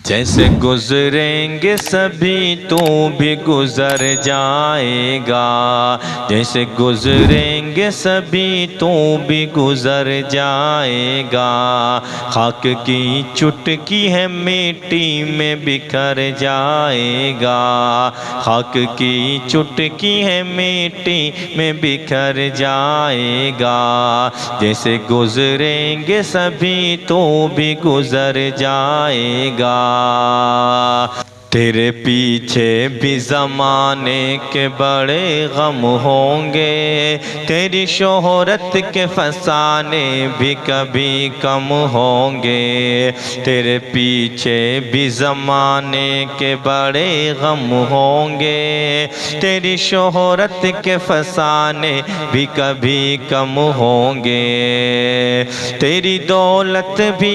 जैसे गुजरेंगे सभी तू भी गुजर जाएगा। जैसे गुजरेंगे सभी तू भी गुजर जाएगा। खाक की चुटकी है मिट्टी में बिखर जाएगा। खाक की चुटकी है मिट्टी में बिखर जाएगा। जैसे गुजरेंगे सभी तू भी गुजर जाएगा। तेरे पीछे भी ज़माने के बड़े गम होंगे। तेरी शोहरत के फसाने भी कभी कम होंगे। तेरे पीछे भी ज़माने के बड़े गम होंगे। तेरी शोहरत के फसाने भी कभी कम होंगे। तेरी दौलत भी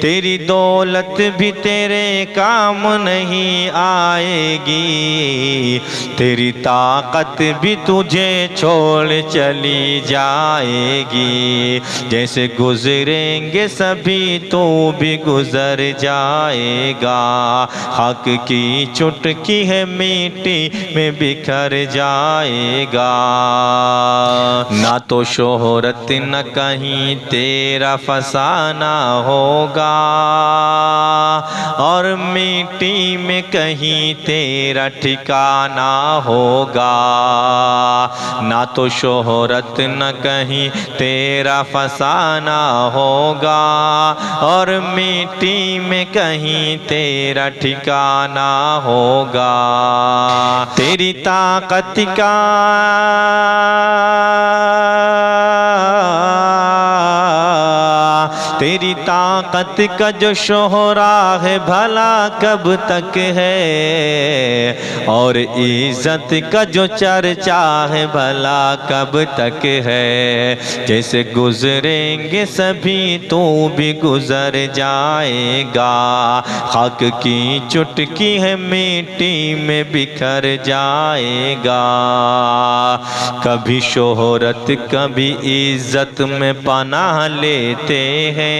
तेरी दौलत भी तेरे काम नहीं आएगी। तेरी ताकत भी तुझे छोड़ चली जाएगी। जैसे गुजरेंगे सभी तो भी गुजर जाएगा। हक की चुटकी है मिट्टी में बिखर जाएगा। ना तो शोहरत न कहीं तेरा फसाना होगा और मिट्टी में कहीं तेरा ठिकाना होगा। ना तो शोहरत न कहीं तेरा फसाना होगा और मिट्टी में कहीं तेरा ठिकाना होगा। तेरी ताकत का तेरी ताकत का जो शोहरा है भला कब तक है। और इज्जत का जो चर्चा है भला कब तक है। जैसे गुजरेंगे सभी तो भी गुजर जाएगा। हक की चुटकी है मिट्टी में बिखर जाएगा। कभी शोहरत कभी इज्जत में पनाह लेते हैं।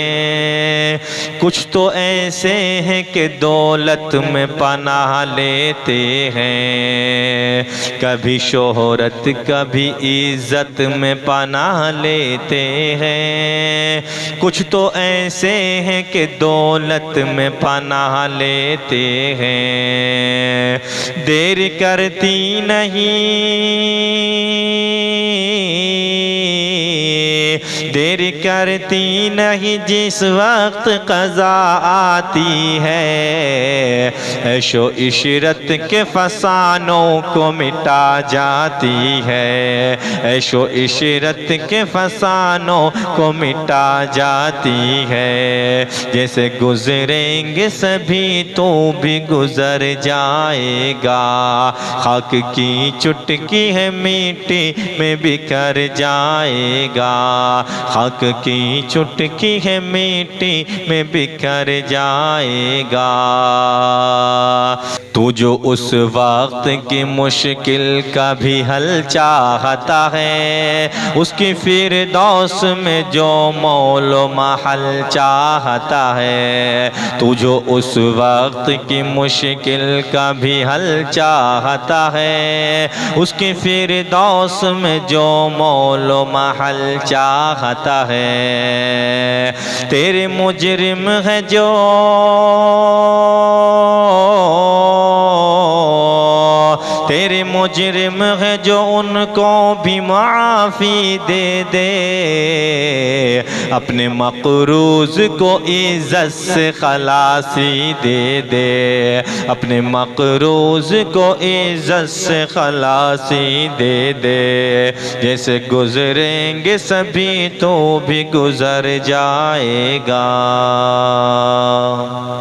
कुछ तो ऐसे हैं कि दौलत में पनाह लेते हैं। कभी शोहरत कभी इज्जत में पनाह लेते हैं। कुछ तो ऐसे हैं कि दौलत में पनाह लेते हैं। देर करती नहीं, देर करती नहीं जिस वक्त क़ज़ा आती है। ऐशो इशरत के फसानों को मिटा जाती है। ऐशो इशरत के फसानों को मिटा जाती है। जैसे गुजरेंगे सभी तो भी गुजर जाएगा। हक की चुटकी है मिट्टी में बिखर जाएगा। हक की चुटकी है मिट्टी में बिखर जाएगा। तू जो उस वक्त की मुश्किल का भी हल चाहता है। उसकी फिरदौस में जो मौलो महल चाहता है। तू जो उस वक्त की मुश्किल का भी हल चाहता है। उसकी फिरदौस में जो मौलो महल चाहता है। तेरे मुजरिम है जो तेरे मुजरिम है जो उनको भी माफ़ी दे दे। अपने मक़रूज़ को इज़्ज़त से खलासी दे दे। अपने मक़रूज़ को इज़्ज़त से खलासी दे दे। जैसे गुजरेंगे सभी तो भी गुजर जाएगा।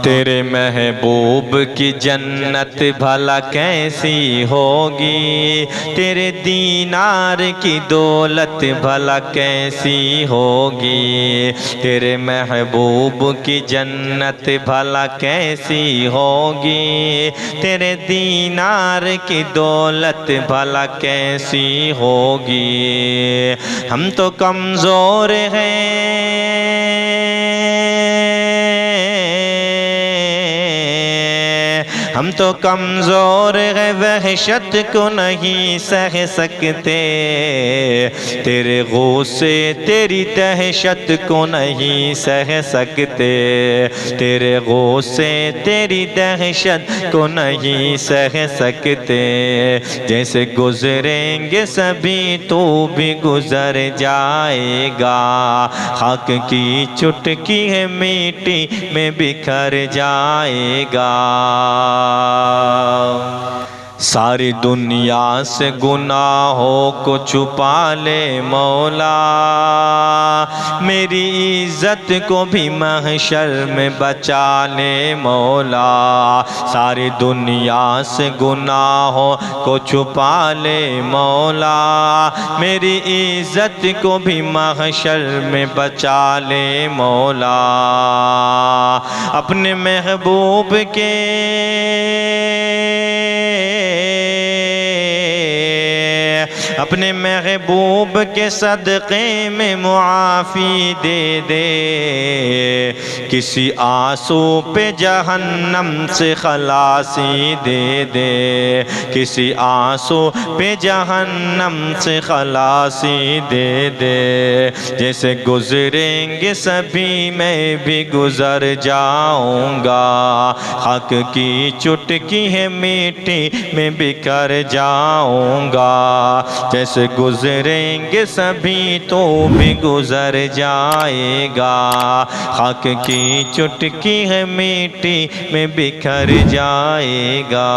तेरे महबूब की जन्नत भला कैसी होगी। तेरे दीनार की दौलत भला कैसी होगी। तेरे महबूब की जन्नत भला कैसी होगी, तेरे दीनार की दौलत भला कैसी होगी। हम तो कमज़ोर हैं, हम तो कमज़ोर है, वहशत को नहीं सह सकते, तेरे गुस्से तेरी दहशत को नहीं सह सकते, तेरे गुस्से तेरी दहशत को नहीं सह सकते। जैसे गुजरेंगे सभी तो भी गुजर जाएगा, हक की चुटकी है मिट्टी में बिखर जाएगा। सारी दुनिया से गुनाहों को छुपा ले मौला, मेरी इज्जत को भी महशर में बचा ले मौला। सारी दुनिया से गुनाहों को छुपा ले मौला, मेरी इज्जत को भी महशर में बचा ले मौला। अपने महबूब के अपने महबूब के सदक़े में मुआफ़ी दे दे, किसी आंसू पे जहन्नम से खलासी दे दे, किसी आंसू पे जहन्नम से खलासी दे दे। जैसे गुजरेंगे सभी मैं भी गुजर जाऊंगा, हक की चुटकी है मिट्टी में बिखर जाऊंगा। जैसे गुजरेंगे सभी तो भी गुजर जाएगा, हक की चुटकी है मिट्टी में बिखर जाएगा।